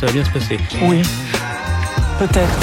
ça va bien se passer. Oui, peut-être.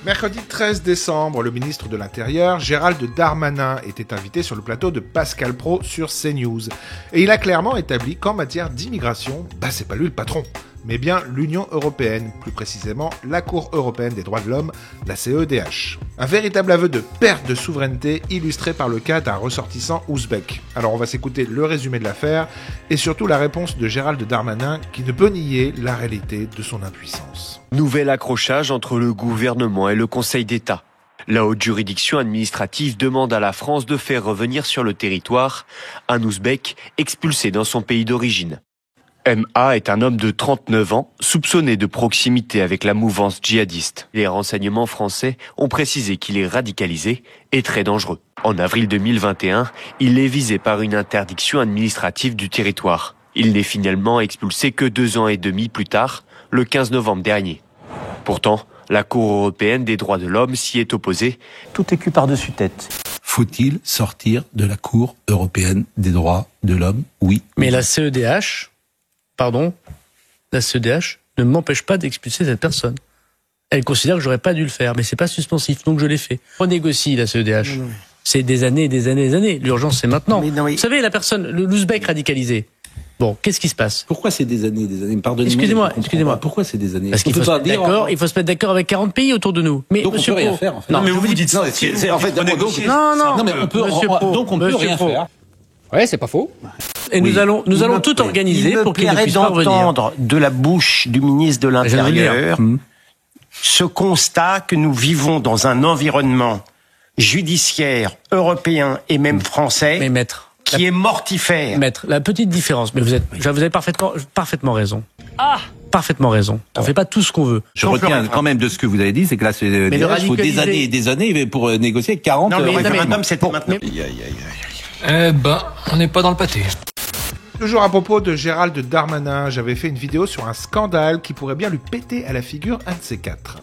Mercredi 13 décembre, le ministre de l'Intérieur, Gérald Darmanin, était invité sur le plateau de Pascal Praud sur CNews. Et il a clairement établi qu'en matière d'immigration, c'est pas lui le patron, mais bien l'Union européenne, plus précisément la Cour européenne des droits de l'homme, la CEDH. Un véritable aveu de perte de souveraineté illustré par le cas d'un ressortissant ouzbek. Alors on va s'écouter le résumé de l'affaire et surtout la réponse de Gérald Darmanin qui ne peut nier la réalité de son impuissance. Nouvel accrochage entre le gouvernement et le Conseil d'État. La haute juridiction administrative demande à la France de faire revenir sur le territoire un Ouzbek expulsé dans son pays d'origine. M.A. est un homme de 39 ans, soupçonné de proximité avec la mouvance djihadiste. Les renseignements français ont précisé qu'il est radicalisé et très dangereux. En avril 2021, il est visé par une interdiction administrative du territoire. Il n'est finalement expulsé que 2 ans et demi plus tard, le 15 novembre dernier. Pourtant, la Cour européenne des droits de l'homme s'y est opposée. Tout est cul par-dessus tête. Faut-il sortir de la Cour européenne des droits de l'homme? Oui. Mais la CEDH, ne m'empêche pas d'expulser cette personne. Elle considère que j'aurais pas dû le faire, mais c'est pas suspensif, donc je l'ai fait. On négocie la CEDH. Non. C'est des années et des années et des années. L'urgence, c'est maintenant. Mais... Vous savez, la personne, l'Ouzbek radicalisé. Bon, qu'est-ce qui se passe? Pourquoi c'est des années et des années? Pardonnez-moi. Excusez-moi. Pourquoi c'est des années? Parce qu'il faut se mettre d'accord. Il faut se mettre d'accord avec 40 pays autour de nous. Mais donc monsieur on peut rien faire. En fait. Non, mais vous dites ça. C'est en fait non. mais on peut. Donc on peut rien faire. Ouais, c'est pas faux. Et nous allons tout organiser pour qu'il ne puisse pas revenir. D'entendre de la bouche du ministre de l'Intérieur ce constat que nous vivons dans un environnement judiciaire européen et même français. Mais maître. Qui est mortifère. Maître, la petite différence, mais vous avez parfaitement raison. Parfaitement raison. On fait pas tout ce qu'on veut. Je retiens quand même de ce que vous avez dit, c'est que là, il faut des années et des années pour négocier 40 référendums, c'était maintenant. On n'est pas dans le pâté. Toujours à propos de Gérald Darmanin, j'avais fait une vidéo sur un scandale qui pourrait bien lui péter à la figure un de ces quatre.